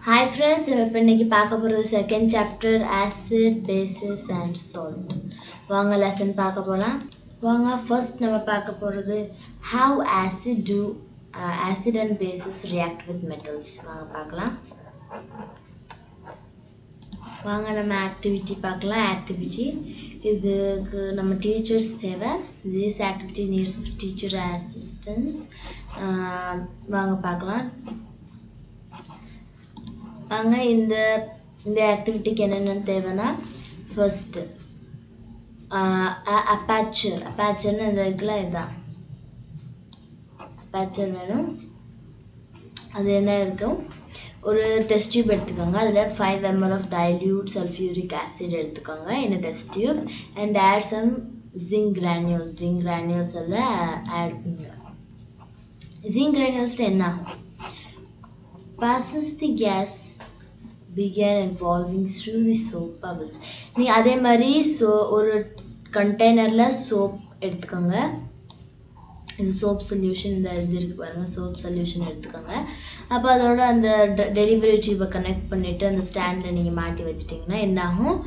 Hi friends, நம்ம இப்போ இன்னைக்கு பார்க்க போகிறது second chapter acid basis and salt. வாங்க லெசன் பார்க்க போகலாம். வாங்க ஃபர்ஸ்ட் நம்ம பார்க்க போகிறது how acid and bases react with metals. வாங்க பார்க்கலாம். வாங்க நம்ம ஆக்டிவிட்டி பார்க்கலாம். ஆக்டிவிட்டி இதுக்கு நம்ம டீச்சர்ஸ் தேவை. this activity needs teacher assistance. வாங்க பார்க்கலாம். வாங்க இந்த ஆக்டிவிட்டிக்கு என்னென்ன தேவைன்னா ஃபர்ஸ்ட் அப்பாச்சர்னு இந்த இதுக்குலாம் இதுதான் அப்பாச்சர் வேணும். அது என்ன இருக்கும், ஒரு டெஸ்ட் டியூப் எடுத்துக்கோங்க. அதில் 5 ml of dilute sulfuric acid எடுத்துக்கோங்க in a test tube and add some zinc granules எல்லாம் ஆட் பண்ணுங்க. zinc granules என்ன, passes the gas began involving through the soap bubbles. நீ அதே மாதிரி ஒரு கண்டெய்னர்ல சோப் எடுத்துக்கோங்க. இந்த சோப் சொல்யூஷன் இந்த இது இருக்கு பாருங்க, சோப் சொல்யூஷன் எடுத்துக்கோங்க. அப்போ அதோட அந்த டெலிவரி டியூபை கனெக்ட் பண்ணிட்டு அந்த ஸ்டாண்ட்ல நீங்க மாட்டி வச்சிட்டீங்கன்னா என்ன ஆகும்,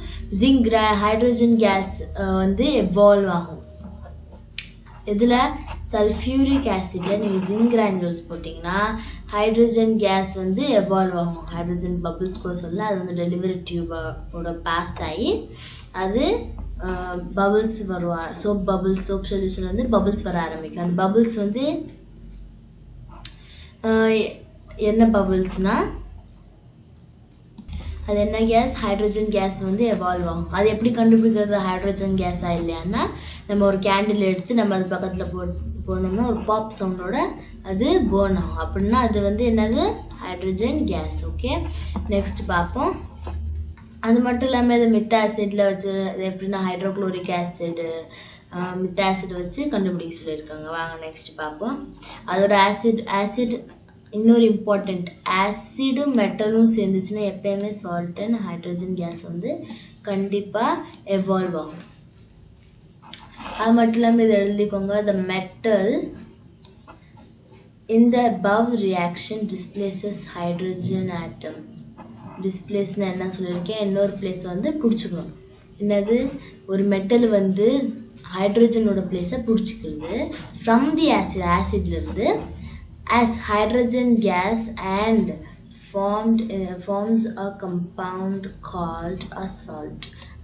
ஹைட்ரோஜன் கேஸ் வந்து எவால்வ் ஆகும். இதில் சல்ஃபியூரிக் ஆசிட்ல நீங்கள் ஜிங்க் கிரானியூல்ஸ் போட்டிங்கன்னா ஹைட்ரோஜன் கேஸ் வந்து எவால்வ் ஆகும். ஹைட்ரோஜன் பபிள்ஸ் கூட சொல்ல, அது வந்து டெலிவரி டியூபோட பாஸ் ஆகி அது பபிள்ஸ் வருவா. சோப் சொல்யூஷன் வந்து பபிள்ஸ் வர ஆரம்பிக்கும். அந்த பபிள்ஸ் வந்து என்ன பபிள்ஸ்னா அது என்ன கேஸ், ஹைட்ரோஜன் கேஸ் வந்து எவால்வ் ஆகும். அது எப்படி கண்டுபிடிக்கிறது ஹைட்ரோஜன் கேஸா இல்லையான்னா, நம்ம ஒரு கேண்டில் எடுத்து நம்ம அது பக்கத்தில் போனோம்னா ஒரு பாப் சவுண்டோட அது பேர்ன் ஆகும். அப்படின்னா அது வந்து என்னது, ஹைட்ரோஜன் கேஸ். ஓகே, நெக்ஸ்ட் பார்ப்போம். அது மட்டும் இல்லாமல் இது மித்த ஆசிட்ல வச்சு அது எப்படின்னா ஹைட்ரோக்ளோரிக் ஆசிட் மித்த ஆசிட் வச்சு கண்டுபிடிக்க சொல்லியிருக்காங்க. வாங்க நெக்ஸ்ட் பார்ப்போம். அதோட ஆசிட் இன்னொரு இம்பார்ட்டண்ட், ஆசிடும் மெட்டலும் சேர்ந்துச்சுன்னா எப்பயுமே சால்ட் அண்ட் ஹைட்ரோஜன் கேஸ் வந்து கண்டிப்பாக எவால்வ் ஆகும். அது மட்டும் இல்லாமல் இதை எழுதிக்கோங்க. the metal in the above reaction displaces hydrogen atom. டிஸ்பிளேஸ்னா என்ன சொல்லியிருக்கேன், இன்னொரு பிளேஸ் வந்து பிடிச்சிக்கணும். என்னது, ஒரு மெட்டல் வந்து ஹைட்ரோஜனோட பிளேஸை பிடிச்சிக்கிறது ஃப்ரம் தி ஆசிட்லேருந்து as hydrogen gas and forms a compound called a salt.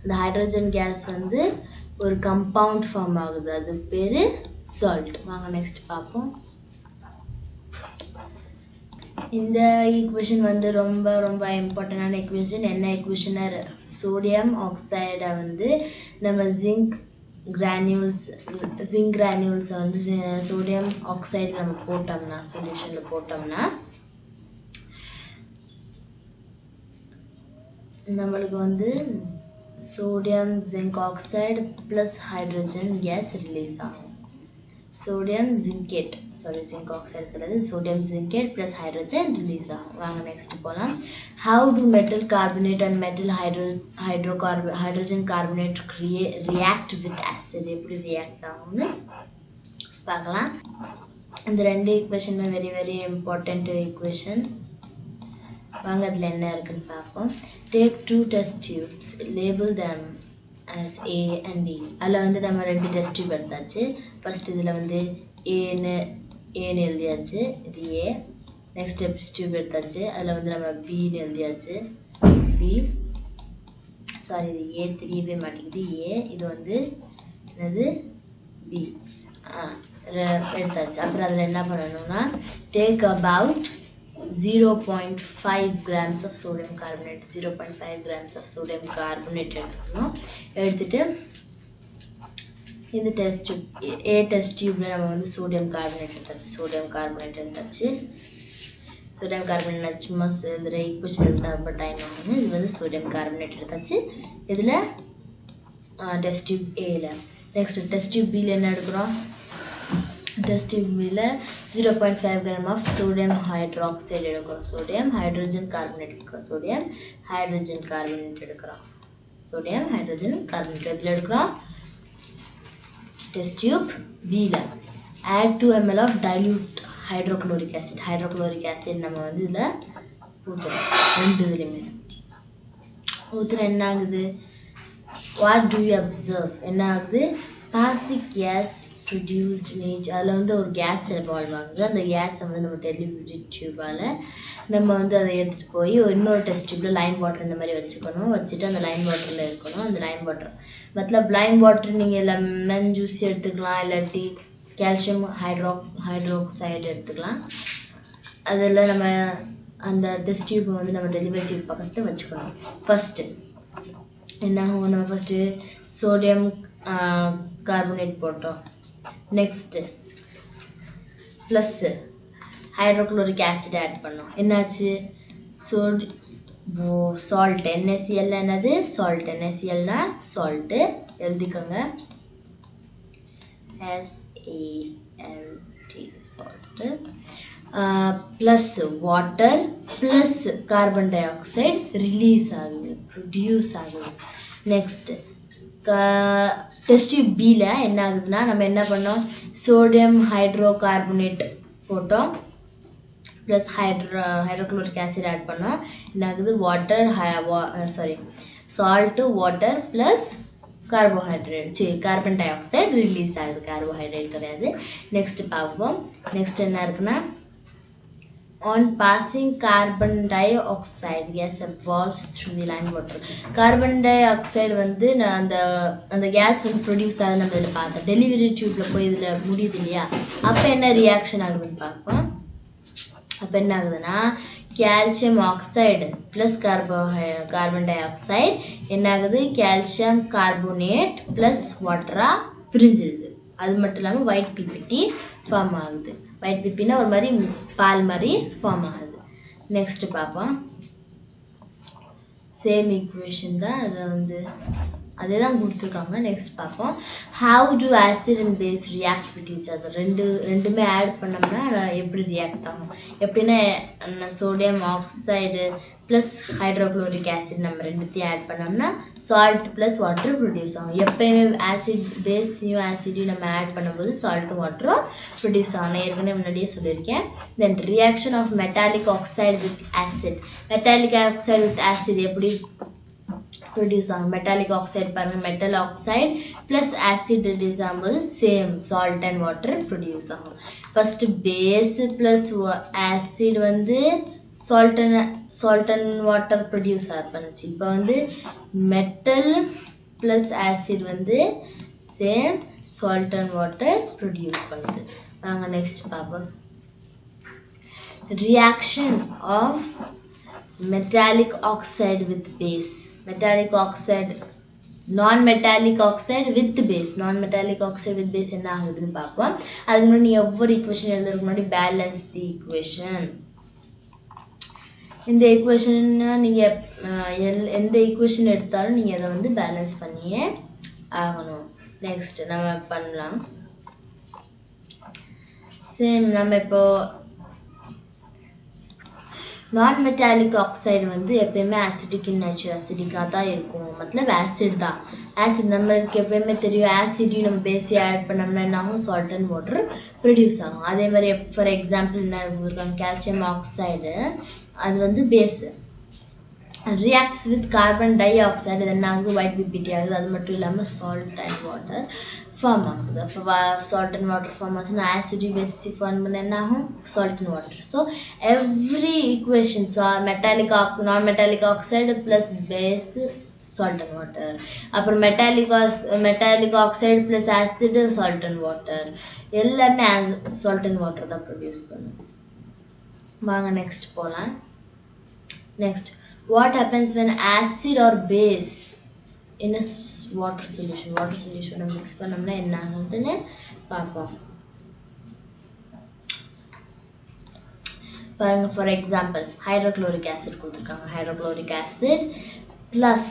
the hydrogen gas வந்து ஒரு compound form ஆகுது, அது பேரு salt. வாங்க நெக்ஸ்ட் பார்ப்போம். இந்த ஈக்குவேஷன் வந்து ரொம்ப ரொம்ப இம்பார்ட்டன்டான ஈக்குவேஷன். என்ன ஈக்குவேஷன், சோடியம் ஆக்சைடை வந்து நம்ம ஜிங்க் கிரானியூல்ஸை வந்து சோடியம் ஆக்சைடு நம்ம போட்டோம்னா சொல்யூஷன்ல போட்டோம்னா நம்மளுக்கு வந்து sodium zinc oxide plus hydrogen case release ஆகும். சோடியம் ஜிங்கேட் ஜிங்க் ஆக்சைடு கிடையாது, சோடியம் ஜிங்கேட் பிளஸ் ஹைட்ரோஜன் ரிலீஸ் ஆகும். வாங்க நெக்ஸ்ட் போகலாம். How to metal carbonate and metal hydrogen carbonate react with acid, எப்படி ரியாக்ட் ஆகும்னு பார்க்கலாம். இந்த ரெண்டு ஈக்குவேஷனுமே வெரி வெரி இம்பார்ட்டன்ட் ஈக்குவேஷன். வாங்க அதில் என்ன இருக்குன்னு பார்ப்போம். Take 2 test tubes, label them as A and B. அதில் வந்து நம்ம 2 டெஸ்ட் டியூப் எடுத்தாச்சு. ஃபர்ஸ்ட் இதில் வந்து ஏன்னு எழுதியாச்சு, இது ஏ. நெக்ஸ்ட் டெஸ்ட் டியூப் எடுத்தாச்சு, அதில் வந்து நம்ம பின்னு எழுதியாச்சு, பி. சாரி, இது ஏ தெரியவே மாட்டேங்குது, ஏ. இது வந்து என்னது, பி எடுத்தாச்சு. அப்புறம் அதில் என்ன பண்ணணும்னா take about 0.5 grams of sodium carbonate, 0.5 grams of sodium carbonate எடுத்துக்கணும். எடுத்துட்டு இந்த டெஸ்ட் டியூப்ல நம்ம வந்து சோடியம் கார்பனேட் எடுத்தாச்சு. சோடியம் கார்பனேட் சும்மா எழுதுற ஈக்குவேஷன் எழுதுறப்ப டைம் ஆகும். இது வந்து சோடியம் கார்பனேட் எடுத்தாச்சு. இதில் டெஸ்ட் டியூப் ஏல. நெக்ஸ்ட் டெஸ்ட் டியூப் பியில் என்ன எடுக்கிறோம், டெஸ்ட் டியூப்ல 0.5 gram of sodium hydroxide எடுக்கிறோம். சோடியம் ஹைட்ரோஜன் கார்பனேட் எடுக்கிறோம். சோடியம் ஹைட்ரோஜன் கார்பனேட் எடுக்கிறோம். இதில் எடுக்கிறோம் டெஸ்ட் டியூப் பியில். add 2 ml of dilute hydrochloric acid. நம்ம வந்து இதில் ஊற்றுறோம் ரெண்டு இதுலையுமே. ஊற்றுற என்ன ஆகுது? What do you observe? என்ன ஆகுது? Pass the gas produced in each. அதில் வந்து ஒரு கேஸ் எவால்வ் ஆகுது. அந்த கேஸை வந்து நம்ம டெலிவரி டியூபால் நம்ம வந்து அதை எடுத்துகிட்டு போய் இன்னொரு டெஸ்ட் டியூப்பில் லைன் வாட்டர் இந்த மாதிரி வச்சுக்கணும். வச்சுட்டு அந்த லைன் வாட்டரில் இருக்கணும். அந்த லைன் வாட்டர் மத்தலப் லைன் வாட்டர் நீங்கள் லெமன் ஜூஸ் எடுத்துக்கலாம், இல்லாட்டி கால்சியம் ஹைட்ரோக்சைடு எடுத்துக்கலாம். அதில் நம்ம அந்த டெஸ்ட் டியூப்பை வந்து நம்ம டெலிவரி டியூப் பக்கத்தில் வச்சுக்கணும். ஃபஸ்ட்டு என்ன ஆகும்? நம்ம ஃபஸ்ட்டு சோடியம் கார்பனேட் போட்டோம். Next plus hydrochloric acid add பண்ணோம். என்னாச்சு? சால்ட் NaCl என்னது? சால்ட். NaClனா சால்ட்டு எழுதிக்கோங்க. SALT salt plus water plus carbon dioxide release ஆகுது, ப்ரொடியூஸ் ஆகுது. நெக்ஸ்ட் டெஸ்ட் டியூப் பியில் என்ன ஆகுதுன்னா நம்ம என்ன பண்ணோம்? சோடியம் ஹைட்ரோ கார்பனேட் போட்டோம் ப்ளஸ் ஹைட்ரோக்ளோரிக் ஆசிட் ஆட் பண்ணோம். என்ன ஆகுது? Water salt water plus carbon dioxide release ஆகுது, கார்போஹைட்ரேட் கிடையாது. நெக்ஸ்ட் பார்ப்போம். நெக்ஸ்ட் என்ன இருக்குன்னா on passing carbon dioxide gas evolves through the line water. carbon dioxide வந்து அந்த கேஸ் வந்து ப்ரொடியூஸ் ஆகுது. நம்ம இதில் பார்த்தோம் டெலிவரி டியூப்ல போய் இதில் முடியுது இல்லையா? அப்போ என்ன ரியாக்ஷன் ஆகுதுன்னு பார்ப்போம். அப்போ என்ன ஆகுதுன்னா calcium oxide plus carbon dioxide என்ன ஆகுது? கால்சியம் கார்போனேட் ப்ளஸ் வாட்டரா பிரிஞ்சிருது. அது மட்டும் இல்லாமல் ஒயிட் பிபிடி ஃபார்ம் ஆகுது. ஒயிட் பிபின்னா ஒரு மாதிரி பால் மாதிரி ஃபார்ம் ஆகுது. நெக்ஸ்ட் பார்ப்போம். சேம் ஈக்குவேஷன் தான், அதை வந்து அதே தான் கொடுத்துருக்காங்க. நெக்ஸ்ட் பார்ப்போம். How to acid and base react with each other. ரெண்டுமே ஆட் பண்ணோம்னா எப்படி ரியாக்ட் ஆகும்? எப்படின்னா sodium oxide plus hydrochloric acid நம்ம ரெண்டுத்தையும் ஆட் பண்ணோம்னா சால்ட் ப்ளஸ் வாட்டர் ப்ரொடியூஸ் ஆகும். எப்பயுமே ஆசிட் பேஸையும் ஆசிடையும் நம்ம ஆட் பண்ணும்போது சால்ட்டும் வாட்டரும் ப்ரொடியூஸ் ஆகும். ஏற்கனவே முன்னாடியே சொல்லியிருக்கேன். Then reaction of metallic oxide with acid. Metallic oxide with acid எப்படி ப்ரொடியூஸ் ஆகும்? மெட்டாலிக் ஆக்சைடு பாருங்கள், metal oxide plus acid release ஆகும்போது same salt and water produce ஆகும். ஃபஸ்ட்டு பேஸ் ப்ளஸ் ஆசிட் வந்து salt and water produce பண்ணுச்சு. இப்போ வந்து metal plus acid வந்து same salt and water produce பண்ணுது. நாங்கள் நெக்ஸ்ட் பார்ப்போம். Reaction of metallic oxide with base. metallic oxide non-metallic oxide with base. non-metallic oxide with base என்ன ஆகுதுன்னு பார்ப்போம். அதுக்கு முன்னாடி நீங்கள் ஒவ்வொரு ஈக்குவேஷன் எழுதுறதுக்கு முன்னாடி பேலன்ஸ் தி ஈக்குவேஷன். இந்த ஈக்குவேஷன் நீங்கள் எந்த ஈக்குவேஷன் எடுத்தாலும் நீங்கள் அதை வந்து பேலன்ஸ் பண்ணியே ஆகணும். நெக்ஸ்ட் நம்ம பண்ணலாம். சேம் நம்ம இப்போ நான் மெட்டாலிக் ஆக்சைடு வந்து எப்பயுமே ஆசிடிக் இன் நேச்சர், ஆசிடிக்காக தான் இருக்கும். மத்தலப் ஆசிட் தான். ஆசிட் நம்மளுக்கு எப்பயுமே தெரியும். ஆசிடையும் நம்ம பேஸையும் ஆட் பண்ணோம்னா என்ன ஆகும்? சால்ட் அண்ட் வாட்டர் ப்ரொடியூஸ் ஆகும். அதே மாதிரி ஃபார் எக்ஸாம்பிள் என்ன இருக்காங்க? கால்சியம் ஆக்சைடு அது வந்து base reacts with carbon dioxide. இது என்ன ஆகுது? ஒயிட் பிபிடி ஆகுது. அது மட்டும் இல்லாமல் சால்ட் அண்ட் வாட்டர் ஃபார்ம் ஆகுது. அப்போ சால்ட் அண்ட் வாட்டர் ஃபார்ம் ஆச்சுன்னா ஆசிடி பேசிக் ஃபார்ம் பண்ண என்ன ஆகும்? Salt and water. So every equations metallic non metallic oxide plus base salt and water. அப்புறம் metallic oxide plus acid salt and water எல்லாமே salt and water தான் produce பண்ணும். வாங்க next போகலாம். Next what happens when acid or base in a water solution. water solution mix பண்ணோம்னா என்ன ஆகுதுன்னு பார்ப்போம். பாருங்க, ஃபார் எக்ஸாம்பிள் ஹைட்ரோக்ளோரிக் ஆசிட் கொடுத்துருக்காங்க. ஹைட்ரோக்ளோரிக் ஆசிட் ப்ளஸ்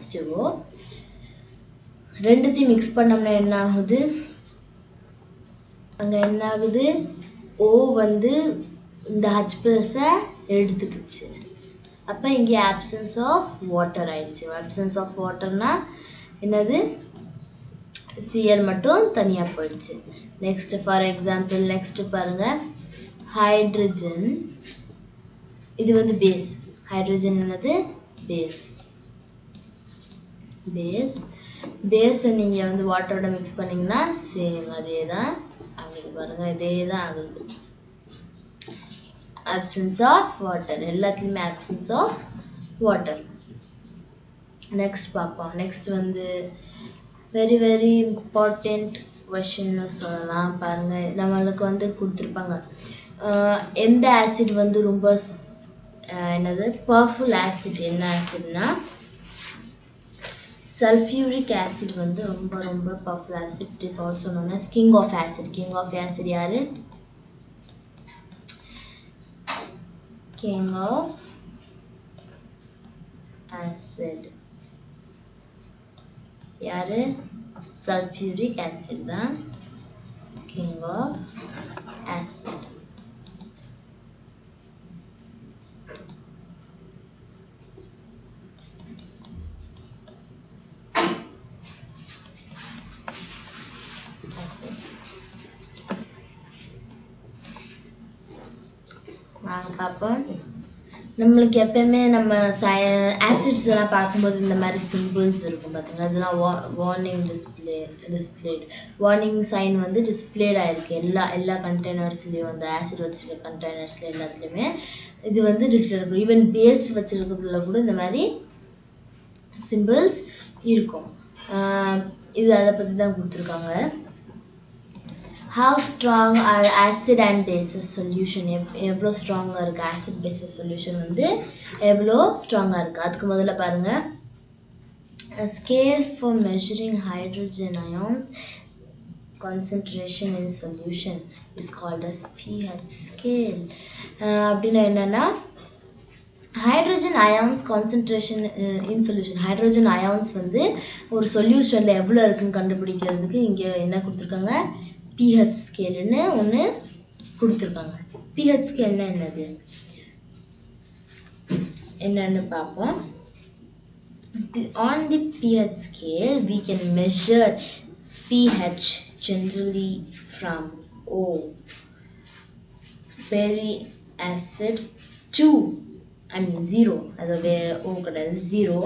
H2O ரெண்டுத்தையும் மிக்ஸ் பண்ணோம்னா என்ன ஆகுது? அங்கே என்ன ஆகுது? O வந்து இந்த H ப்ளஸை எடுத்துக்கிச்சு. அப்போ இங்கே ஆப்சன்ஸ் ஆஃப் வாட்டர் ஆயிடுச்சு. ஆப்சன்ஸ் ஆஃப் வாட்டர்னா என்னது? Cl மட்டும் தனியாக போயிடுச்சு. நெக்ஸ்ட் ஃபார் எக்ஸாம்பிள் நெக்ஸ்ட் பாருங்க, ஹைட்ரஜன் இது வந்து பேஸ் ஹைட்ரஜன் என்னது பேஸ் பேஸ் நீங்க வந்து வாட்டரோட மிக்ஸ் பண்ணீங்கன்னா சேம் அதேதான் ஆகுது பாருங்க இதேதான் ஆகுது absence of water எல்லாத்துலயுமே absence of water next பாப்போம் next வந்து very very important question சொல்லலாம் பாருங்க நம்மளுக்கு வந்து கொடுத்திருப்பாங்க எந்த ஆசிட் வந்து ரொம்ப என்னது பவர்ஃபுல் ஆசிட் என்ன ஆசிட்னா sulfuric acid வந்து ரொம்ப ரொம்ப powerful acid it is also known as king of acid யாரு king of acid யாரு sulfuric acid தான் king of acid பாப்போம் நம்மளுக்கு எப்பவுமே நம்ம ஆசிட்ஸ் எல்லாம் பார்க்கும்போது இந்த மாதிரி சிம்பிள்ஸ் இருக்கும் பாத்தீங்களா அதெல்லாம் வார்னிங் டிஸ்ப்ளேட் வார்னிங் சைன் வந்து டிஸ்ப்ளேட் ஆயிருக்கு எல்லா கண்டெய்னர்ஸ்லயும் அந்த ஆசிட் வச்சிருக்க கண்டெய்னர்ஸ்ல எல்லாத்துலயுமே இது வந்து டிஸ்ப்ளே இருக்கும் ஈவன் பேஸ் வச்சிருக்கிறதுல கூட இந்த மாதிரி சிம்பிள்ஸ் இருக்கும் இது அதை பத்தி தான் கொடுத்துருக்காங்க how strong are acid and bases solution எவ்வளோ ஸ்ட்ராங்கா இருக்கு acid bases solution வந்து எவ்வளோ ஸ்ட்ராங்கா இருக்கு அதுக்கு முதல்ல பாருங்க a scale for measuring hydrogen ions concentration in solution is called as pH scale அப்படின்னா என்னன்னா hydrogen ions concentration in solution hydrogen ions வந்து ஒரு சொல்யூஷன்ல எவ்வளவு இருக்குன்னு கண்டுபிடிக்கிறதுக்கு இங்க என்ன கொடுத்திருக்காங்க pH scale ன்னு ஒன்னு கொடுத்திருக்காங்க pH scale என்னன்னு பாப்போம் on the pH scale we can measure pH generally from O very acid to I mean 0 அதாவது O கிடையாது 0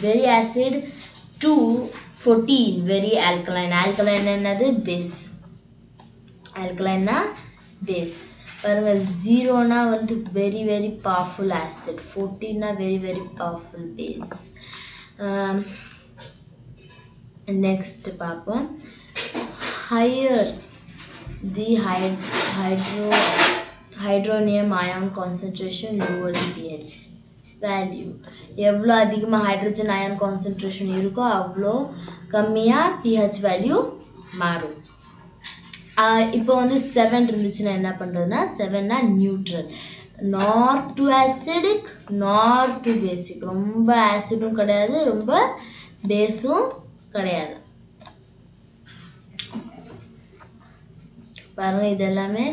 very acid to 14 very alkaline என்னது base alkaline na base பாருங்க 0 னா வந்து very very powerful acid 14 na very very powerful base next பாப்போம் higher the hydronium ion concentration lower the pH value எவ்வளவு அதிகமா hydrogen ion concentration இருக்கோ அவ்வளோ கம்மியா pH value மாறும் இப்போ வந்து 7 இருந்துச்சுன்னா என்ன பண்றதுன்னா 7 னா neutral not too acidic not too basic ரொம்ப ஆசிடும் கிடையாது ரொம்ப பேஸும் கிடையாது பாருங்க இது எல்லாமே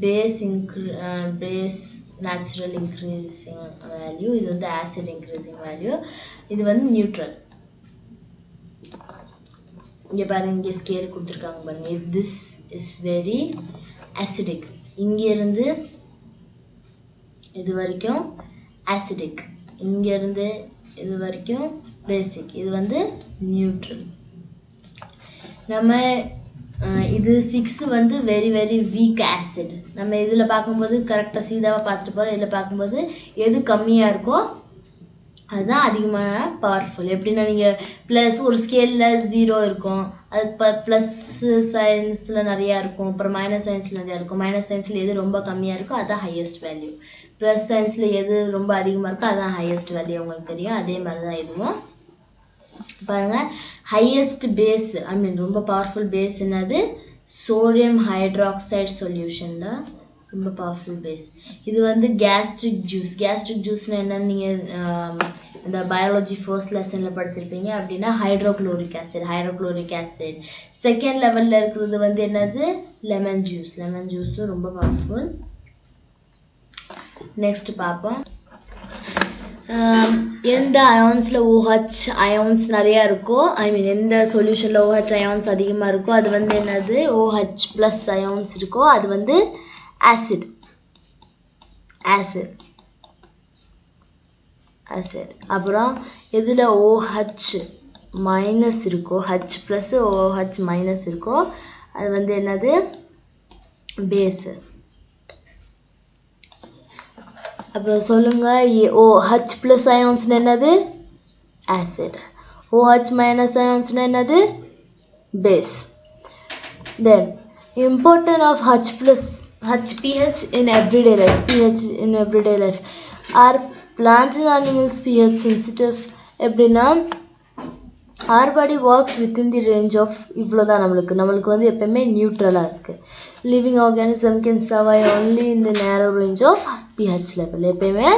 பேஸ் natural increasing value இது வந்து acid increasing value இது வந்து நியூட்ரல் இங்க பாருங்க இங்க ஸ்கேல் கொடுத்திருக்காங்க பாருங்க this is very acidic இங்க இருந்து இது வரைக்கும் acidic இங்க இருந்து இது வரைக்கும் basic இது வந்து neutral நம்ம இது 6 வந்து very very weak acid நம்ம இதுல பாக்கும்போது கரெக்ட்டா சீதாவா பார்த்துட்டு போறோம் இதுல பாக்கும்போது எது கம்மியா இருக்கோ அதுதான் அதிகமான பவர்ஃபுல் எப்படின்னா நீங்க பிளஸ் ஒரு ஸ்கேல்ல 0 இருக்கும் அதுக்கு பிளஸ் சைன்ஸ்ல நிறைய இருக்கும் அப்புறம் மைனஸ் சைன்ஸ்ல நிறைய இருக்கும் மைனஸ் சைன்ஸ்ல எது ரொம்ப கம்மியா இருக்கோ அதான் ஹையஸ்ட் வேல்யூ பிளஸ் சைன்ஸ்ல எது ரொம்ப அதிகமா இருக்கோ அதான் ஹையஸ்ட் வேல்யூ உங்களுக்கு தெரியும் அதே மாதிரி தான் இதுவும் பாருங்க ஹையஸ்ட் பேஸ் ஐ மீன் ரொம்ப பவர்ஃபுல் பேஸ் என்னது சோடியம் ஹைட்ராக்சைடு சொல்யூஷன் தான் ரொம்ப பவர்ஃபுல் பேஸ் இது வந்து gastric juice என்னன்னு நீங்க இந்த பயாலஜி ஃபர்ஸ்ட் லெசன்ல படிச்சிருப்பீங்க அப்படினா ஹைட்ரோகுளோரிக் ஆசிட் செகண்ட் லெவல்ல இருக்குது வந்து என்னது லெமன் ஜூஸ் ரொம்ப பவர்ஃபுல் நெக்ஸ்ட் பாப்போம் எந்த அயான்ஸ்ல OH அயான்ஸ் நிறைய இருக்கோ ஐ மீன் எந்த சொல்யூஷன்ல OH அயான்ஸ் அதிகமா இருக்கோ அது வந்து என்னது OH+ அயான்ஸ் இருக்கோ அது வந்து acid acid அப்புறம் எதுல OH minus இருக்கோ H plus OH minus இருக்கோ அது வந்து என்னது base அப்ப சொல்லுங்க OH plus ions என்னது acid OH minus ions என்னது base then importance of H plus pH in everyday life are plants and animals pH sensitive எப்படின்னா our body works within the range of இவ்வளவுதான் நமக்கு வந்து எப்பவுமே நியூட்ரலா இருக்கு living organism can survive only in the narrow range of pH level எப்பவுமே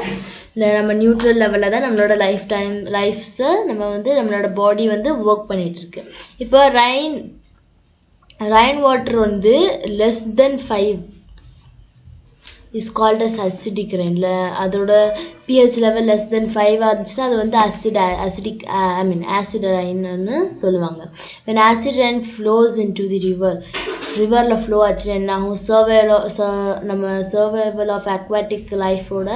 நம்ம neutral லெவல்ல தான் நம்மளோட லைஃப்ஸ் நம்ம வந்து நம்மளோட பாடி வந்து வர்க் பண்ணிட்டு இருக்கு இப்போ rain water வந்து less than 5 is called as acidic rain அதோட pH level less than 5 ஆச்சுன்னா அது வந்து acid rain ன்னு சொல்லுவாங்க when acid rain flows into the riverல flow ஆச்சுன்னா என்ன ஆகும் survival of aquatic life ஓட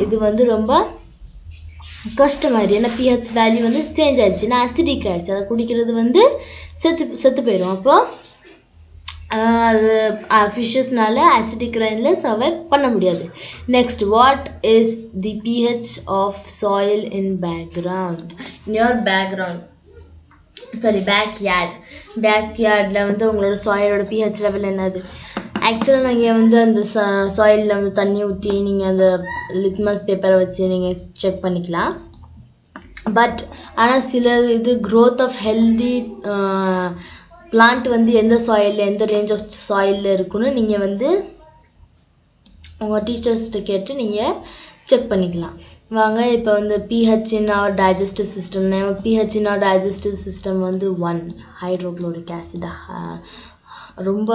இது வந்து ரொம்ப கஷ்டமாயிரு ஏன்னா pH வேல்யூ வந்து சேஞ்ச் ஆயிடுச்சு நான் acidic ஆயிடுச்சு அதை குடிக்கிறது வந்து செத்து போயிடும் அப்போ ஃபிஷஸ்னால acidic rainல சர்வைவ் பண்ண முடியாது next what is the pH of soil in your backyardல வந்து உங்களோட சாயிலோட pH லெவல் என்னது ஆக்சுவலா நீங்க வந்து அந்த சாயில்ல வந்து தண்ணி ஊத்தி நீங்க அந்த லிட்மஸ் பேப்பரை வச்சு நீங்க செக் பண்ணிக்கலாம் பட் ஆனா சில இது growth of healthy plant வந்து எந்த சாயில்ல எந்த ரேஞ்ச் ஆஃப் சாயில்ல இருக்குன்னு நீங்க வந்து உங்க டீச்சர்ஸ் கிட்ட கேட்டு நீங்க செக் பண்ணிக்கலாம் வாங்க இப்போ வந்து pH in our digestive system pH in our digestive system வந்து 1 hydrochloric acid ரொம்ப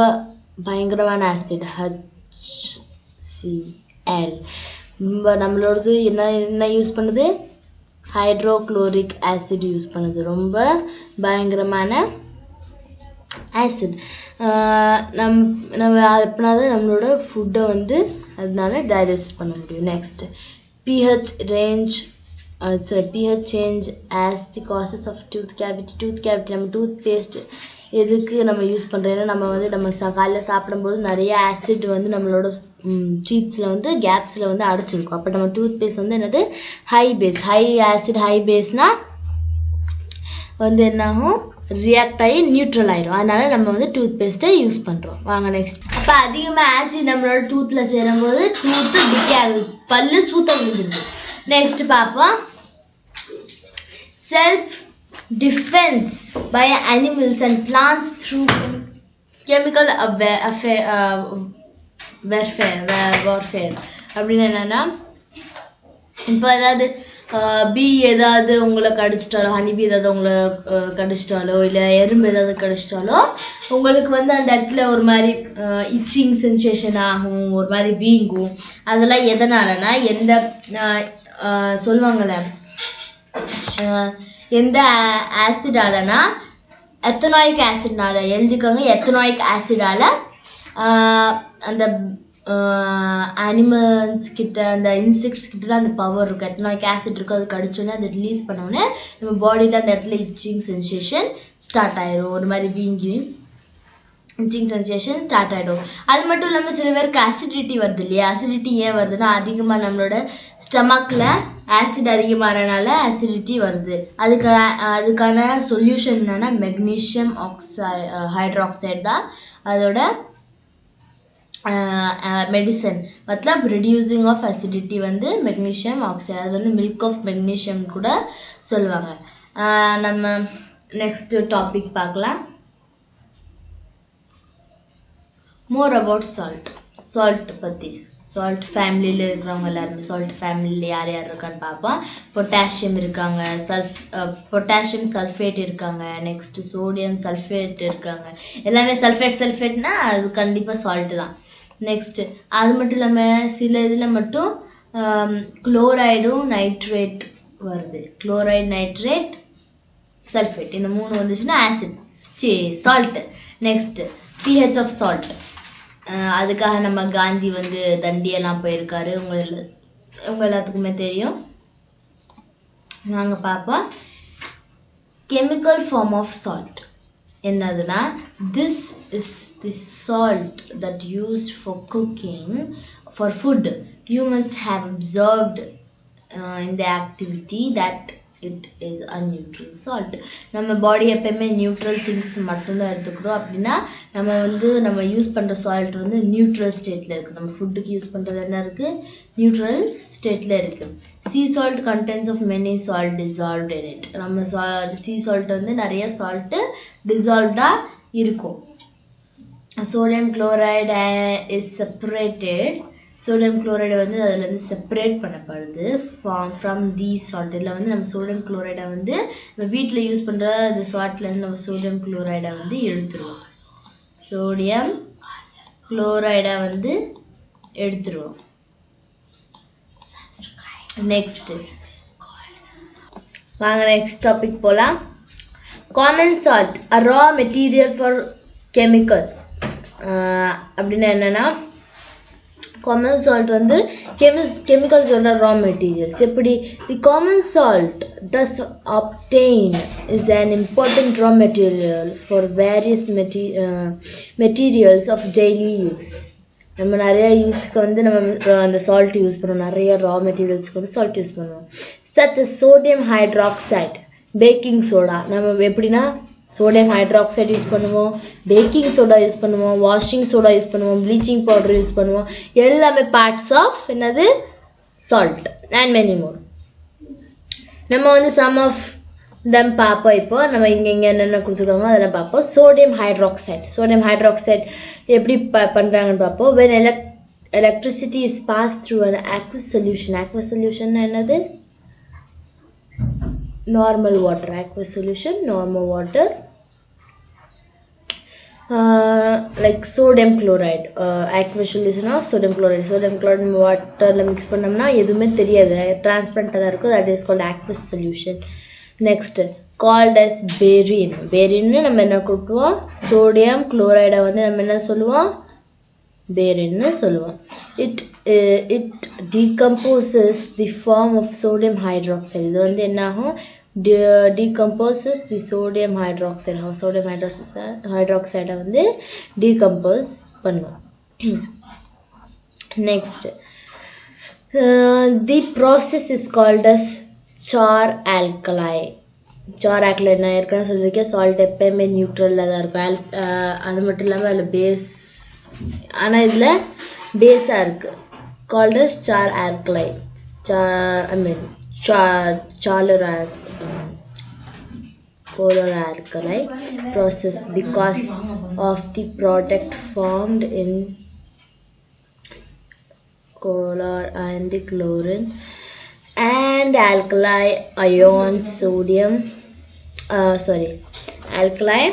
பயங்கரமான ஆசிட் HCl நம்மளோடது என்ன யூஸ் பண்ணுது ஹைட்ரோகுளோரிக் ஆசிட் யூஸ் பண்ணுது ரொம்ப பயங்கரமான ஆசிட் நம்ம எப்பனாவது நம்மளோட ஃபுட்டை வந்து அதனால டைஜஸ்ட் பண்ண முடியும் next pH change as the causes of tooth cavity நம்ம டூத் பேஸ்ட் எதுக்கு நம்ம யூஸ் பண்றோம்னா நம்ம வந்து நம்ம காலையில சாப்பிடும்போது நிறைய ஆசிட் வந்து நம்மளோட டீத்ஸ்ல வந்து கேப்ஸ்ல வந்து அடைச்சிருக்கும் அப்ப நம்ம டூத் பேஸ்ட் வந்து என்னது ஹை ஆசிட் ஹை பேஸ்னா வந்து என்னாகும் ரியாக்ட் ஆகி நியூட்ரல் ஆயிரும் அதனால நம்ம வந்து டூத் பேஸ்ட்டை யூஸ் பண்றோம் வாங்க நெக்ஸ்ட் அப்ப அதிகமா ஆசிட் நம்மளோட டூத்ல சேரும்போது டூத் டிகே ஆகுது பல்லு சூத்த விழுந்துருது நெக்ஸ்ட் பாப்போம் self defence by animals and plants through chemical warfare அப்படின்னா என்னன்னா இப்போ ஏதாவது பீ ஏதாவது உங்களை கடிச்சிட்டாலோ ஹனிபி ஏதாவது உங்களை கடிச்சிட்டாலோ இல்லை எறும்பு ஏதாவது கடிச்சிட்டாலோ உங்களுக்கு வந்து அந்த இடத்துல ஒரு மாதிரி இச்சிங் சென்சேஷன் ஆகும் ஒரு மாதிரி வீங்கும் அதெல்லாம் எதனாலனா எந்த சொல்லுவாங்கல்ல எந்த ஆசிடாலனா எத்தனாயிக் ஆசிட்னால எழுதிக்கோங்க எத்தனாயிக் ஆசிடால அந்த அனிமல்ஸ் கிட்ட அந்த இன்செக்ட்ஸ் கிட்ட அந்த பவர் இருக்கும் எத்தனாயிக் ஆசிட் இருக்கும் அது கடிச்சோன்னே அதை ரிலீஸ் பண்ணோடனே நம்ம பாடியில் அந்த இடத்துல இச்சிங் சென்சேஷன் ஸ்டார்ட் ஆயிரும் ஒரு மாதிரி வீங்கி இச்சிங் சென்சேஷன் ஸ்டார்ட் ஆகிடும் அது மட்டும் இல்லாமல் சில பேருக்கு அசிடிட்டி வருது இல்லையா அசிடிட்டி ஏன் வருதுன்னா அதிகமாக நம்மளோட ஸ்டமக்கில் ஆசிட் அதிகமாகறனால அசிடிட்டி வருது அதுக்கான சொல்யூஷன் என்னன்னா மெக்னீஷியம் ஹைட்ராக்சைடு தான் அதோட மெடிசன் மத்தலப் ரெடியூசிங் ஆஃப் அசிடிட்டி வந்து மெக்னீஷியம் ஆக்சைடு அது வந்து மில்க் ஆஃப் மெக்னீஷியம் கூட சொல்லுவாங்க நம்ம நெக்ஸ்ட் டாபிக் பார்க்கலாம் மோர் அபவுட் சால்ட் பற்றி சால்ட் ஃபேமிலியில் இருக்கிறவங்க எல்லாருமே சால்ட் ஃபேமிலியில் யார் யார் இருக்கான்னு பார்ப்போம் பொட்டாசியம் இருக்காங்க பொட்டாசியம் சல்ஃபேட் இருக்காங்க நெக்ஸ்ட் சோடியம் சல்ஃபேட் இருக்காங்க எல்லாமே சல்ஃபேட்னா அது கண்டிப்பாக சால்ட்டு தான் நெக்ஸ்ட் அது மட்டும் இல்லாமல் சில இதில் மட்டும் குளோரைடும் நைட்ரேட் வருது குளோரைட் நைட்ரேட் சல்ஃபேட் இந்த மூணு வந்துச்சுன்னா acid salt next pH of salt அதுக்காக நம்ம காந்தி வந்து தண்டியெல்லாம் போயிருக்காரு. உங்க எல்லாத்துக்குமே தெரியும். வாங்க பார்ப்போம். Chemical form of salt என்னதுன்னா, this is the salt that used for cooking for food. You must have observed in the activity that it is a neutral salt. நம்ம பாடி எப்பயுமே நியூட்ரல் திங்ஸ் மட்டும்தான் எடுத்துக்கிறோம். அப்படின்னா நம்ம யூஸ் பண்ணுற சால்ட் வந்து neutral ஸ்டேட்டில் இருக்குது. நம்ம ஃபுட்டுக்கு யூஸ் பண்ணுறது என்ன இருக்குது, நியூட்ரல் ஸ்டேட்டில் இருக்குது. Sea salt contents of many salt dissolved in it. நம்ம சீ சால்ட் வந்து நிறைய சால்ட்டு டிசால்வ்டாக இருக்கும். Sodium chloride is separated. Sodium குளோரைடை வந்து அதில் செப்பரேட் பண்ணப்படுது ஃப்ரம் தி சால்ட். இதில் வந்து நம்ம சோடியம் குளோரைடை வந்து நம்ம வீட்டில் யூஸ் பண்ணுற அந்த சால்ட்லேருந்து நம்ம சோடியம் குளோரைடை வந்து எடுத்துருவோம். சோடியம் குளோரைடை வந்து எடுத்துருவோம். நெக்ஸ்ட் வாங்க நெக்ஸ்ட் டாபிக் போகலாம். Common salt a raw material for chemical. அப்படின்னா என்னென்னா, common salt வந்து chemicals-ஓட raw materials. எப்படி the common salt thus obtained is an important raw material for various materials of daily use. நம்ம நிறைய யூஸ்க்கு வந்து நம்ம அந்த சால்ட் யூஸ் பண்ணுவோம். நிறைய ரா மெட்டீரியல்ஸ்க்கு வந்து சால்ட் யூஸ் பண்ணுவோம். such as sodium hydroxide, baking soda. நம்ம எப்படின்னா சோடியம் ஹைட்ராக்சைடு யூஸ் பண்ணுவோம், பேக்கிங் சோடா யூஸ் பண்ணுவோம், வாஷிங் சோடா யூஸ் பண்ணுவோம், ப்ளீச்சிங் பவுடர் யூஸ் பண்ணுவோம். எல்லாமே பார்ட்ஸ் ஆஃப் என்னது சால்ட் அண்ட் மெனி மோர். நம்ம வந்து சம் ஆஃப் தம் பார்ப்போம். இப்போ நம்ம இங்கே என்னென்ன கொடுத்துருக்காங்களோ அதெல்லாம் பார்ப்போம். சோடியம் ஹைட்ராக்சைடு எப்படி பண்ணுறாங்கன்னு பார்ப்போம். when electricity is passed through an aqueous solution என்னது, normal water. Aqueous solution, normal water. Like sodium chloride, aqueous solution of sodium chloride waterல மிக்ஸ் பண்ணோம்னா எதுவுமே தெரியாது, டிரான்ஸ்பரண்டாக தான் இருக்கும். that is called aqueous solution. next called as barium. நம்ம என்ன கூப்பிடுவோம், சோடியம் குளோரைடை வந்து நம்ம என்ன சொல்லுவோம், பேரின்னு சொல்லுவோம். it decomposes the form of sodium hydroxide. இது வந்து என்ன ஆகும், decomposes the sodium hydroxide. sodium hydroxide வந்து decompose பண்ணும். next the process is called as char alkali. நான் ஏற்கனவே சொல்லியிருக்கேன், சால்ட் எப்பயுமே நியூட்ரலில் தான் இருக்கும். அது மட்டும் இல்லாமல் அதில் பேஸ், ஆனால் இதில் பேஸாக இருக்குது. called as char alkali. Polar alkali process because of the product formed in color and the chlorine and alkali ions alkali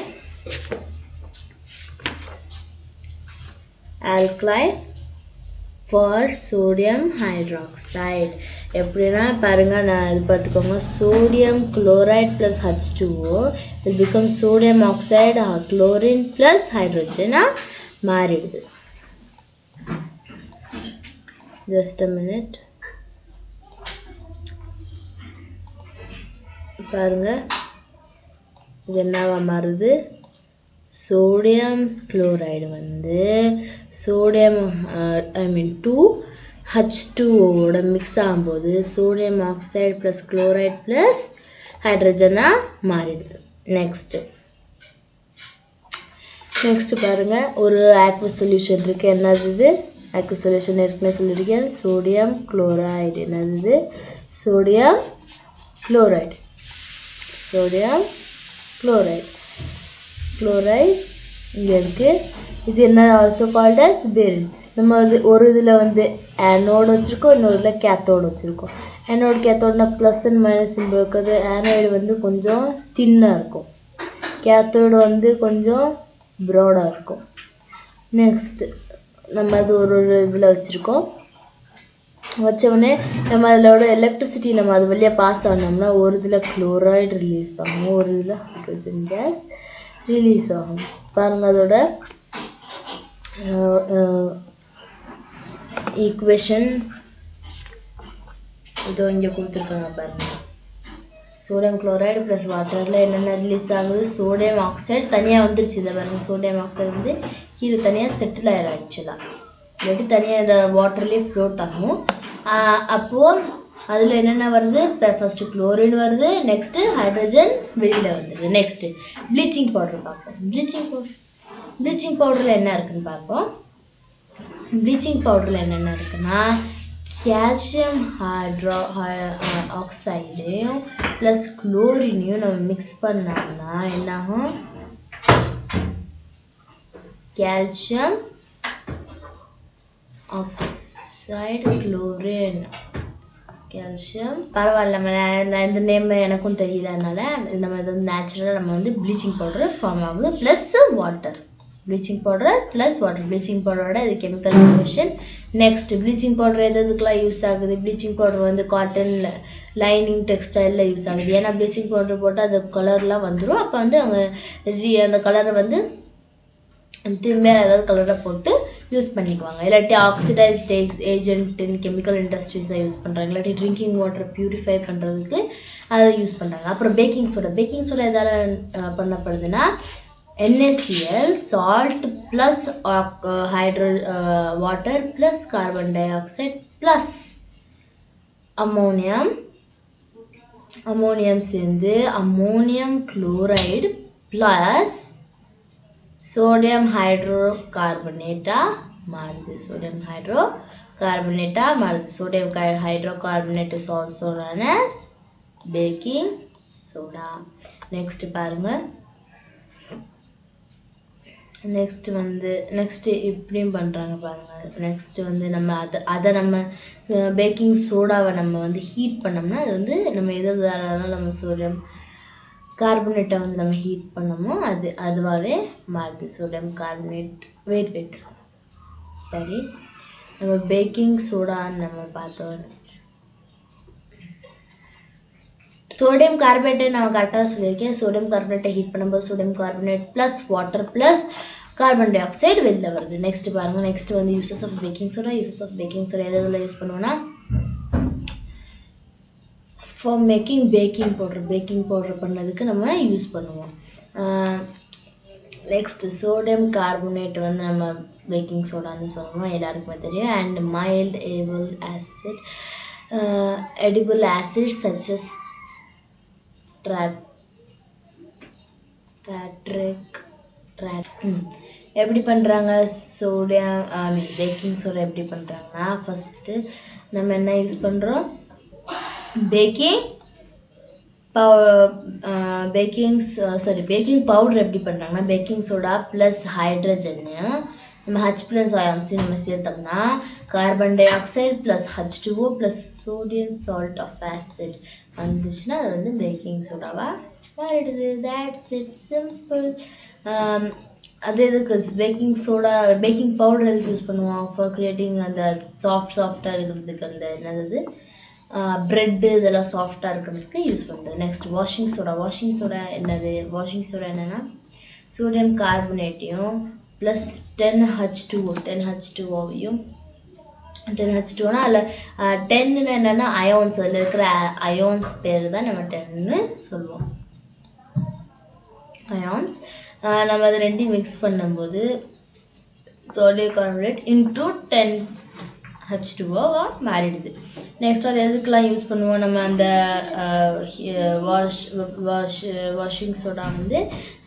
for sodium hydroxide. எப்படின்னா பாருங்க, நான் இது பார்த்துக்கோங்க. sodium chloride plus H2O will become sodium oxide, chlorine plus hydrogen மாறிடுது. just a minute. பாருங்க இது என்னவா மாறுது, சோடியம் குளோரைடு வந்து சோடியம் 2H2O மிக்ஸ் ஆகும்போது sodium oxide plus chloride plus ஹைட்ரஜனாக மாறிடுது. நெக்ஸ்ட் பாருங்க, ஒரு ஆக்வஸ் சொல்யூஷன் இருக்கு. என்னது இது, ஆக்வஸ் சொல்யூஷன் ஏற்கனவே சொல்லியிருக்கேன். Sodium chloride. என்னது, சோடியம் குளோரைடு இங்கே இருக்குது. இது என்ன, ஆல்சோ கால்ட் அஸ் பேரின். நம்ம அது ஒரு இதில் வந்து ஆனோடு வச்சுருக்கோம், இன்னொரு இதில் கேத்தோடு வச்சுருக்கோம். ஆனோடு கேத்தோடுனா ப்ளஸ் அண்ட் மைனஸ் சிம்பிள் இருக்குது. ஆனோடு வந்து கொஞ்சம் தின்னாக இருக்கும், கேத்தோடு வந்து கொஞ்சம் ப்ராடாக இருக்கும். நெக்ஸ்ட்டு நம்ம அது ஒரு இதில் வச்சுருக்கோம். வச்சோடனே நம்ம அதோட எலக்ட்ரிசிட்டி நம்ம அது வழியாக பாஸ் ஆனோம்னா ஒரு இதில் குளோரைடு ரிலீஸ் ஆகும், ஒரு இதில் ஹைட்ரோஜன் கேஸ் ரிலீஸ் ஆகும். பாருங்கள், அதோட ஈக்குவேஷன் இதோ இங்கே கொடுத்துருக்காங்க பாருங்க. சோடியம் குளோரைடு ப்ளஸ் வாட்டரில் என்னென்ன ரிலீஸ் ஆகுது? சோடியம் ஆக்சைடு தனியாக வந்துருச்சு. இதை பாருங்க, சோடியம் ஆக்சைடு வந்து கீழே தனியாக செட்டில் ஆயிரும் ஆக்சுவலாக. இல்லாட்டி தனியாக இந்த வாட்டர்லேயே ஃப்ளோட் ஆகும். அப்போது அதில் என்னென்ன வருது? இப்போ ஃபஸ்ட்டு குளோரின் வருது, நெக்ஸ்ட்டு ஹைட்ரஜன் வெளியில் வந்துடுது. நெக்ஸ்ட்டு ப்ளீச்சிங் பவுடர் பார்ப்போம். ப்ளீச்சிங் பவுடரில் என்ன இருக்குன்னு பார்ப்போம். ப்ளீச்சிங் பவுடரில் என்னென்ன இருக்குன்னா கால்சியம் ஆக்சைடையும் ப்ளஸ் குளோரினையும் நம்ம மிக்ஸ் பண்ணோம்னா என்னாகும்? Calcium oxide chlorine calcium. பரவாயில்ல, நம்ம இந்த நேம் எனக்கும் தெரியல, அதனால நம்ம இது வந்து நேச்சுரலாக நம்ம வந்து ப்ளீச்சிங் பவுடர் ஃபார்ம் ஆகுது plus water. Bleaching powder plus water. Bleaching பவுடரோட இது chemical reaction. Next bleaching powder எதுக்கெல்லாம் யூஸ் ஆகுது? ப்ளீச்சிங் பவுடர் வந்து காட்டன் லைனிங் டெக்ஸ்டைலில் யூஸ் ஆகுது. ஏன்னா ப்ளீச்சிங் பவுடர் போட்டால் அது கலர்லாம் வந்துடும். அப்போ வந்து அவங்க அந்த கலரை வந்து வேறு ஏதாவது கலரை போட்டு யூஸ் பண்ணிக்குவாங்க. இல்லாட்டி ஆக்சிடைஸ்ட் ஏஜென்ட் கெமிக்கல் இண்டஸ்ட்ரீஸை யூஸ் பண்ணுறாங்க. இல்லாட்டி ட்ரிங்கிங் வாட்டர் பியூரிஃபை பண்ணுறதுக்கு அதை யூஸ் பண்ணுறாங்க. அப்புறம் பேக்கிங் சோடா எதால் பண்ணப்படுதுன்னா NaCl salt plus water plus carbon dioxide plus ammonium சேர்ந்து ammonium chloride plus sodium hydrocarbonate மாறுது. sodium hydrocarbonate is also known as baking soda. next பாருங்க, நெக்ஸ்ட் இப்படியும் பண்ணுறாங்க பாருங்க. நெக்ஸ்ட் வந்து நம்ம அதை நம்ம பேக்கிங் சோடாவை நம்ம வந்து ஹீட் பண்ணோம்னா அது வந்து நம்ம எதாலும் நம்ம சோடியம் கார்பனேட்டை வந்து நம்ம ஹீட் பண்ணோமோ அதுவாகவே மாறுது. சோடியம் கார்பனேட் வெயிட் சரி, நம்ம பேக்கிங் சோடான்னு நம்ம பார்த்தோம். சோடியம் கார்பனேட்டை நான் கரெக்டாக சொல்லியிருக்கேன். சோடியம் கார்பனேட்டை ஹீட் பண்ணும்போது sodium carbonate plus water plus carbon di oxide வெளில வருது. நெக்ஸ்ட் பாருங்க, நெக்ஸ்ட் வந்து யூசஸ் ஆஃப் பேக்கிங் சோடா எதில் யூஸ் பண்ணுவோம்னா ஃபார் மேக்கிங் பேக்கிங் பவுடர் பண்ணதுக்கு நம்ம யூஸ் பண்ணுவோம். நெக்ஸ்ட் சோடியம் கார்பனேட் வந்து நம்ம பேக்கிங் சோடான்னு சொல்லுவோம், எல்லாருக்குமே தெரியும். And mild edible acids such as எப்படி பண்ணுறாங்க? பேக்கிங் சோடா எப்படி பண்ணுறாங்கன்னா ஃபஸ்ட்டு நம்ம என்ன யூஸ் பண்ணுறோம்? பேக்கிங் பவுடர் எப்படி பண்ணுறாங்கன்னா பேக்கிங் சோடா ப்ளஸ் ஹைட்ரஜன்னு நம்ம H+ அயான்ஸையும் நம்ம சேர்த்தோம்னா carbon dioxide plus H2O plus sodium salt of acid வந்துச்சுன்னா அது வந்து பேக்கிங் சோடாவாக மாறிடுது. That's it, simple. அது எதுக்கு பேக்கிங் பவுடர் எதுக்கு யூஸ் பண்ணுவோம்? ஃபார் கிரியேட்டிங் அந்த சாஃப்டாக இருக்கிறதுக்கு, அந்த என்னது ப்ரெட்டு இதெல்லாம் சாஃப்டாக இருக்கிறதுக்கு யூஸ் பண்ணுறது. நெக்ஸ்ட் வாஷிங் சோடா என்னன்னா சோடியம் கார்பனேட்டையும் ப்ளஸ் 10H2O 10H2O அதில் 10 என்னன்னா அயோன்ஸ், அதில் இருக்கிற அயோன்ஸ் பேர் தான் நம்ம 10ன்னு சொல்லுவோம். அயான்ஸ் நம்ம அதை ரெண்டையும் மிக்ஸ் பண்ணும்போது சோடியம் கார்பனேட் இன்டூ 10H2O மாறிடுது. நெக்ஸ்ட் அது எதுக்கெல்லாம் யூஸ் பண்ணுவோம்? நம்ம அந்த வாஷிங் சோடா வந்து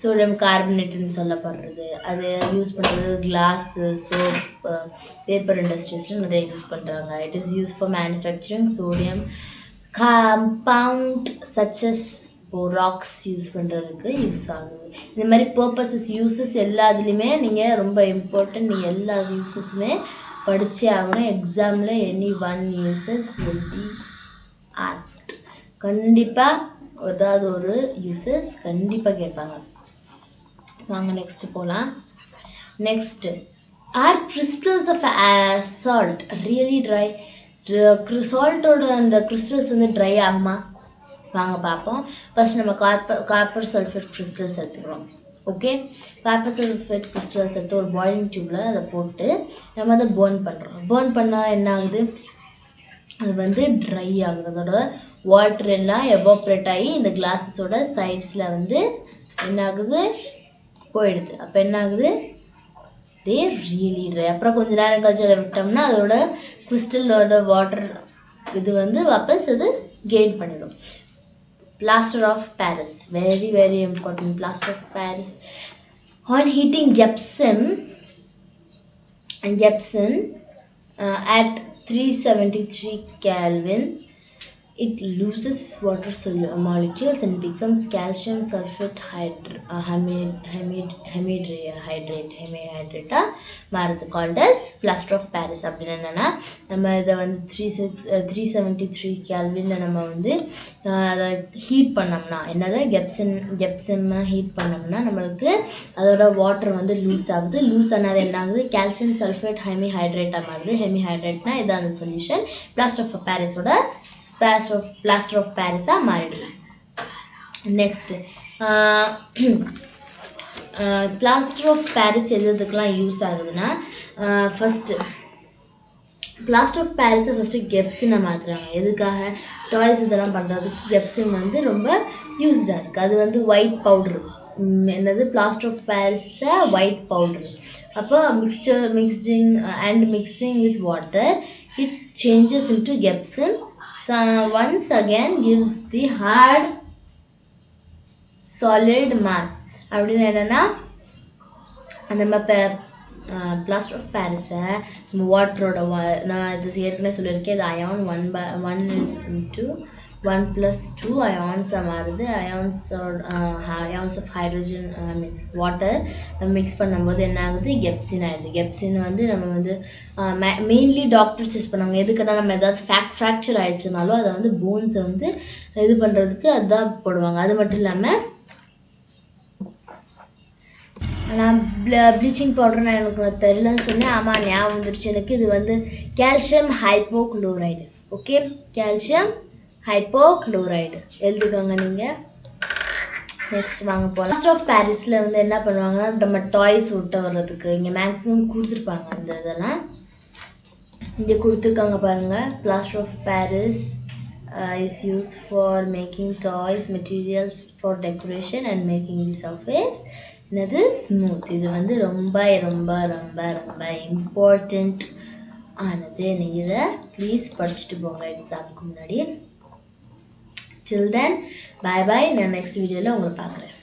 சோடியம் கார்பனேட்னு சொல்லப்படுறது, அது யூஸ் பண்ணுறது கிளாஸு, சோப், பேப்பர் இண்டஸ்ட்ரீஸில் நிறைய யூஸ் பண்ணுறாங்க. It is use for manufacturing sodium compound such as rocks use பண்ணுறதுக்கு யூஸ் ஆகுது. இந்த மாதிரி பர்பஸஸ் யூசஸ் எல்லாத்துலேயுமே நீங்கள் ரொம்ப இம்பார்ட்டன்ட், நீங்கள் எல்லா யூசஸுமே படிச்சே ஆகணும். எக்ஸாமில் any one uses will be asked. கண்டிப்பாக ஏதாவது ஒரு யூசஸ் கண்டிப்பாக கேட்பாங்க. வாங்க நெக்ஸ்ட் போகலாம். Next, are crystals of salt really dry? சால்ட்டோட அந்த கிறிஸ்டல்ஸ் வந்து ட்ரை ஆகுமா? வாங்க பார்ப்போம். ஃபர்ஸ்ட் நம்ம காப்பர் சல்ஃபேட் கிறிஸ்டல்ஸ் எடுத்துக்கிறோம். ஓகே காப்பர் சல்ஃபேட் கிறிஸ்டல்ஸ் எடுத்து ஒரு பாயிலிங் டியூப்ல அதை போட்டு நம்ம அதை பேர்ன் பண்ணால் என்ன ஆகுது அது வந்து ட்ரை ஆகுது அதோட வாட்டர் எல்லாம் எவாப்ரேட் ஆகி இந்த கிளாஸஸோட சைட்ஸில் வந்து என்ன ஆகுது போயிடுது அப்போ என்ன ஆகுது தே ரியலி ட்ரை அப்புறம் கொஞ்ச நேரம் கழிச்சு அதை விட்டோம்னா அதோட கிறிஸ்டலோட வாட்டர் இது வந்து வாபஸ் அது கெயின் பண்ணிடும் plaster of Paris very important plaster of Paris on heating gypsum at 373 Kelvin it loses water molecules and becomes calcium sulfate hemihydrate மாறுது called as plaster of Paris அப்படினா என்னன்னா நம்ம இத வந்து 373 கெல்வின்ல நம்ம வந்து அத ஹீட் பண்ணோம்னா என்னது கெப்சம் ஹீட் பண்ணோம்னா நமக்கு அதோட வாட்டர் வந்து லூஸ் ஆகுது லூஸ் ஆனது என்ன ஆகுது கால்சியம் சல்ஃபேட் ஹெமிஹைட்ரேட்டா மாறுது ஹெமிஹைட்ரேட்னா இதான் அந்த சொல்யூஷன் plaster of Paris ஓட plaster of Paris மாறிடுது next plaster of Paris எதுக்கெல்லாம் யூஸ் ஆகுதுன்னா first plaster of Paris first கெப்சினை மாத்துறாங்க எதுக்காக டாய்ஸ் இதெல்லாம் பண்றதுக்கு கெப்சின் வந்து ரொம்ப யூஸ்டா இருக்கு அது வந்து ஒயிட் பவுடர் என்னது plaster of Paris white powder அப்போ mixing with water it changes into gypsum once again gives the hard solid mass அப்படினா என்னன்னா அந்த plaster of Paris வாட்டரோட நான் இது ஏற்கனவே சொல்லியிருக்கேன் இது அயான் 1 into 1 plus 2 ions மாறுது ions of hydrogen water mix பண்ணும்போது என்ன ஆகுது கெப்சின் ஆயிடுது கெப்சின் வந்து நம்ம வந்து மெயின்லி டாக்டர்ஸ் யூஸ் பண்ணுவாங்க எதுக்குன்னா நம்ம ஏதாவது ஃப்ராக்சர் ஆயிடுச்சுனாலும் அதை வந்து போன்ஸை வந்து இது பண்றதுக்கு அதான் போடுவாங்க அது மட்டும் இல்லாம நான் ப்ளீச்சிங் பவுடர் நான் எனக்கு தெரியலன்னு சொன்னேன் ஆமா ஞாபகம் வந்துருச்சு எனக்கு இது வந்து calcium hypochlorite okay calcium hypochlorite எழுதுக்கோங்க நீங்க நெக்ஸ்ட் வாங்க போலாம் plaster of Parisல வந்து என்ன பண்ணுவாங்கன்னா நம்ம டாய்ஸ் ஒட்ட வர்றதுக்கு இங்க மேக்ஸிமம் கொடுத்துருப்பாங்க அந்த இதெல்லாம் இங்க கொடுத்துருக்காங்க பாருங்க plaster of Paris is used for making toys materials for decoration and making the surface இது ஸ்மூத் இது வந்து ரொம்ப இம்பார்ட்டன்ட் ஆனது நீங்க இதை ப்ளீஸ் படிச்சுட்டு போங்க எக்ஸாமுக்கு முன்னாடி till then bye நான் நெக்ஸ்ட் வீடியோல உங்களை பார்க்குறேன்